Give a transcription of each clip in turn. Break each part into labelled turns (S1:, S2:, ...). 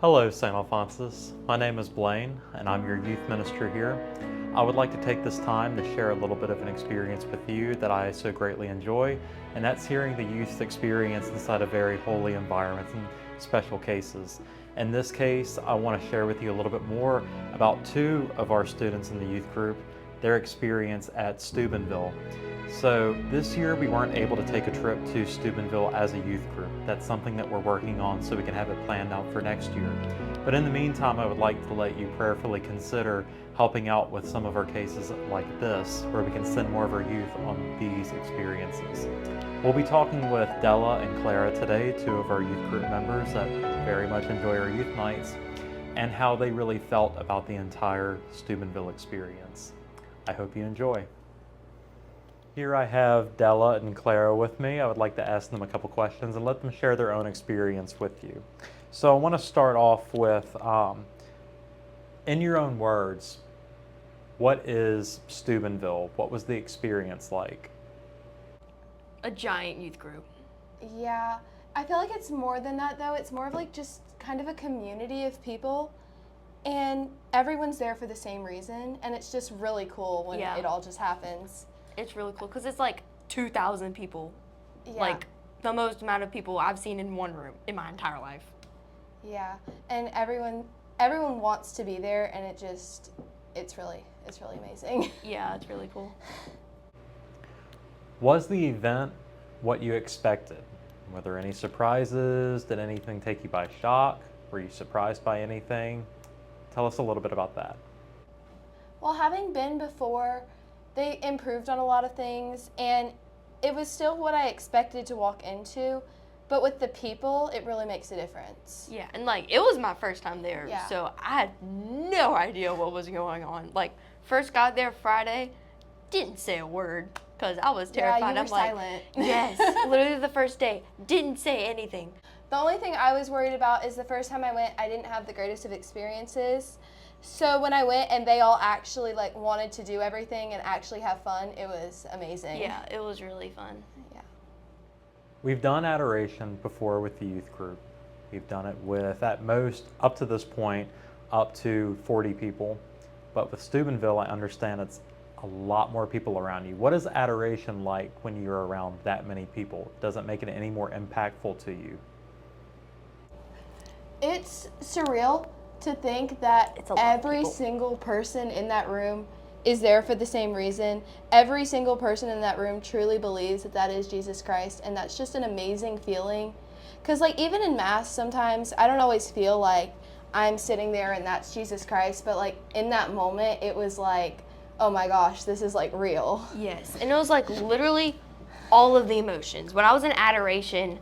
S1: Hello, St. Alphonsus. My name is Blaine, and I'm your youth minister here. I would like to take this time to share a little bit of an experience with you that I so greatly enjoy, and that's hearing the youth's experience inside a very holy environment and special cases. In this case, I want to share with you a little bit more about two of our students in the youth group, their experience at Steubenville. So this year we weren't able to take a trip to Steubenville as a youth group. That's something that we're working on so we can have it planned out for next year. But in the meantime, I would like to let you prayerfully consider helping out with some of our cases like this, where we can send more of our youth on these experiences. We'll be talking with Della and Clara today, two of our youth group members that very much enjoy our youth nights, and how they really felt about the entire Steubenville experience. I hope you enjoy. Here I have Della and Clara with me. I would like to ask them a couple questions and let them share their own experience with you. So I want to start off with, in your own words, what is Steubenville? What was the experience like?
S2: A giant youth group.
S3: Yeah, I feel like it's more than that though. It's more of like just kind of a community of people, and everyone's there for the same reason, and it's just really cool when it all just happens.
S2: It's really cool because it's like 2,000 people.
S3: Yeah.
S2: Like the most amount of people I've seen in one room in my entire life.
S3: Yeah, and everyone wants to be there, and it's really amazing.
S2: Yeah, it's really cool.
S1: Was the event what you expected? Were there any surprises? Did anything take you by shock? Were you surprised by anything? Tell us a little bit about that.
S3: Well, having been before, they improved on a lot of things, and it was still what I expected to walk into, but with the people, it really makes a difference.
S2: Yeah, and like it was my first time there,
S3: Yeah.
S2: so I had no idea what was going on. Like first got there Friday, didn't say a word because I was terrified.
S3: Yeah, you were
S2: I'm like,
S3: silent.
S2: yes, literally the first day, didn't say anything.
S3: The only thing I was worried about is the first time I went, I didn't have the greatest of experiences. So when I went and they all actually like wanted to do everything and actually have fun, it was amazing.
S2: Yeah, it was really fun.
S3: Yeah.
S1: We've done adoration before with the youth group. We've done it with, at most, up to this point, up to 40 people. But with Steubenville, I understand it's a lot more people around you. What is adoration like when you're around that many people? Does it make it any more impactful to you?
S3: It's surreal to think that
S2: It's a lot of
S3: every
S2: people.
S3: single person in that room is there for the same reason. Every single person in that room truly believes that that is Jesus Christ, and that's just an amazing feeling. Because like even in Mass, sometimes I don't always feel like I'm sitting there and that's Jesus Christ, but like in that moment, it was like, oh my gosh, this is like real.
S2: Yes, and it was like literally all of the emotions. When I was in adoration,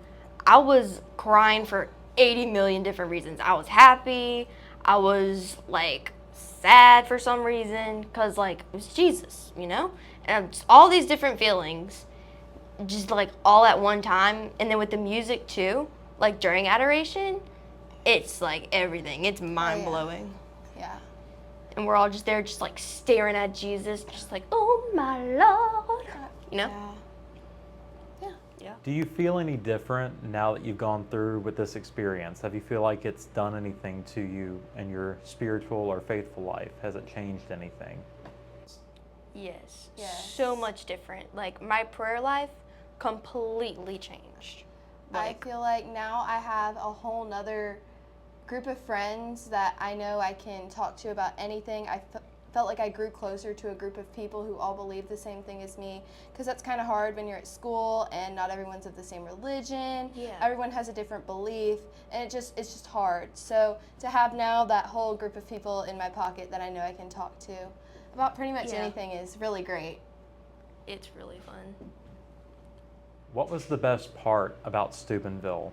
S2: I was crying for 80 million different reasons. I was happy, I was like sad for some reason, because like it was Jesus, you know? And just all these different feelings, just like all at one time. And then with the music too, like during adoration, it's like everything. It's mind blowing.
S3: Yeah.
S2: And we're all just there, just like staring at Jesus, just like, oh my Lord, you know? Yeah.
S1: Do you feel any different now that you've gone through with this experience? Have you feel like it's done anything to you in your spiritual or faithful life? Has it changed anything?
S2: Yes.
S3: Yes.
S2: So much different. Like my prayer life completely changed.
S3: I feel like now I have a whole nother group of friends that I know I can talk to about anything. I felt like I grew closer to a group of people who all believe the same thing as me, because that's kind of hard when you're at school and not everyone's of the same religion.
S2: Yeah.
S3: Everyone has a different belief, and it's just hard. So to have now that whole group of people in my pocket that I know I can talk to about pretty much anything is really great.
S2: It's really fun.
S1: What was the best part about Steubenville?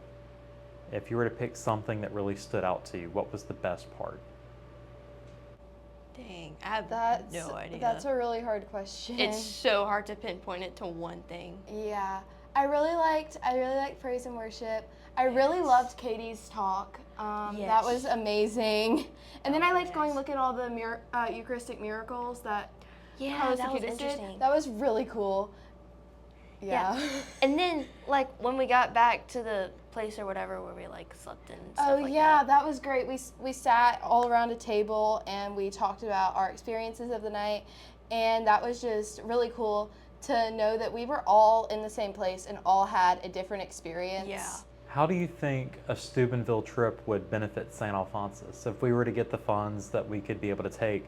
S1: If you were to pick something that really stood out to you, what was the best part?
S2: Dang, I have no idea.
S3: That's a really hard question.
S2: It's so hard to pinpoint it to one thing.
S3: Yeah, I really liked praise and worship. I really loved Katie's talk. That was amazing. And then I liked going look at all the Eucharistic miracles that Carlos
S2: that was
S3: Acutis did.
S2: interesting.
S3: That was really cool. Yeah.
S2: And then, like, when we got back to the place or whatever where we, like, slept and stuff
S3: Oh
S2: like
S3: yeah,
S2: that.
S3: that was great. We sat all around a table and we talked about our experiences of the night, and that was just really cool to know that we were all in the same place and all had a different experience.
S2: Yeah.
S1: How do you think a Steubenville trip would benefit St. Alphonsus? If we were to get the funds that we could be able to take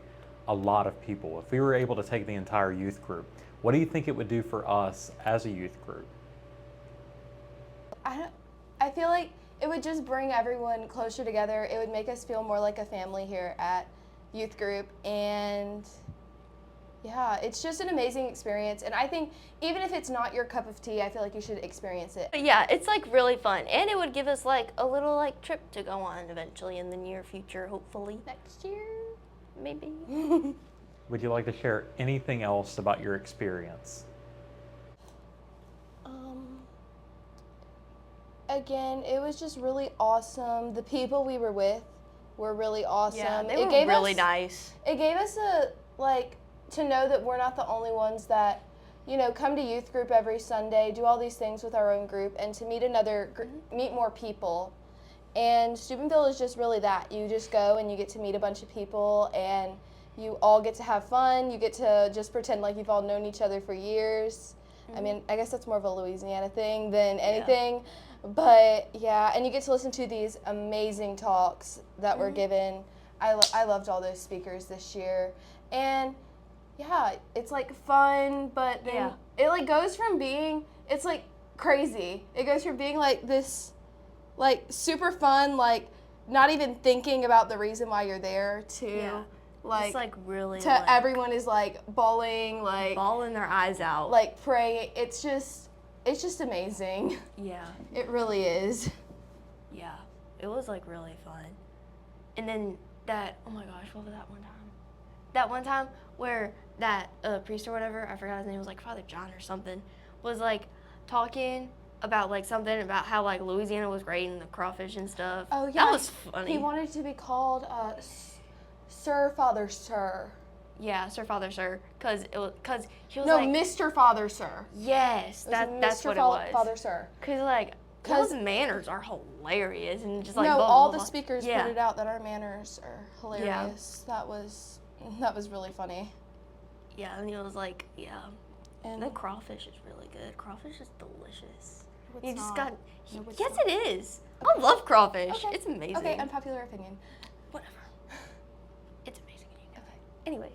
S1: a lot of people, if we were able to take the entire youth group, what do you think it would do for us as a youth group?
S3: I feel like it would just bring everyone closer together. It would make us feel more like a family here at youth group, and yeah, it's just an amazing experience. And I think even if it's not your cup of tea, I feel like you should experience it.
S2: But yeah, it's, like, really fun. And it would give us, like, a little, like, trip to go on eventually in the near future, hopefully.
S3: Next year.
S2: Maybe.
S1: Would you like to share anything else about your experience?
S3: Again, it was just really awesome. The people we were with were really awesome.
S2: Yeah, they
S3: It
S2: were
S3: gave
S2: really
S3: us-
S2: nice.
S3: It gave us to know that we're not the only ones that, come to youth group every Sunday, do all these things with our own group, and to meet meet more people. And Steubenville is just really that. You just go and you get to meet a bunch of people, and you all get to have fun. You get to just pretend like you've all known each other for years. I mean, I guess that's more of a Louisiana thing than anything. But yeah, and you get to listen to these amazing talks that were given. I loved all those speakers this year. And yeah, it's like fun, but then it like goes from being, it's like crazy. It goes from being like this, like super fun, like not even thinking about the reason why you're there to like,
S2: it's like really
S3: to
S2: like,
S3: everyone is like bawling, like
S2: bawling their eyes out.
S3: like praying. It's just amazing.
S2: Yeah.
S3: It really is.
S2: Yeah. It was like really fun. And then that, oh my gosh, what was that one time? That one time where that priest or whatever, I forgot his name, was like Father John or something, was like talking about like something about how like Louisiana was great and the crawfish and stuff.
S3: Oh yeah.
S2: That was funny.
S3: He wanted to be called Sir Father Sir.
S2: Yeah, Sir Father Sir, cause he was
S3: No,
S2: like
S3: Mr. Father Sir.
S2: yes,
S3: It was
S2: that's
S3: Mr.
S2: what it was.
S3: Father Sir.
S2: Cause like
S3: 'Cause-
S2: those manners are hilarious and just like
S3: No,
S2: blah,
S3: all
S2: blah,
S3: the
S2: blah.
S3: speakers
S2: Yeah.
S3: put it out that our manners are hilarious. That was really funny.
S2: Yeah, and he was like, yeah.
S3: And
S2: The crawfish is really good. Crawfish is delicious.
S3: No,
S2: You
S3: it's
S2: just
S3: not.
S2: got.
S3: No, it's
S2: Yes,
S3: not.
S2: it is. I love crawfish.
S3: Okay.
S2: It's amazing.
S3: Okay, unpopular opinion.
S2: Whatever. It's amazing.
S3: Okay.
S2: Anyways.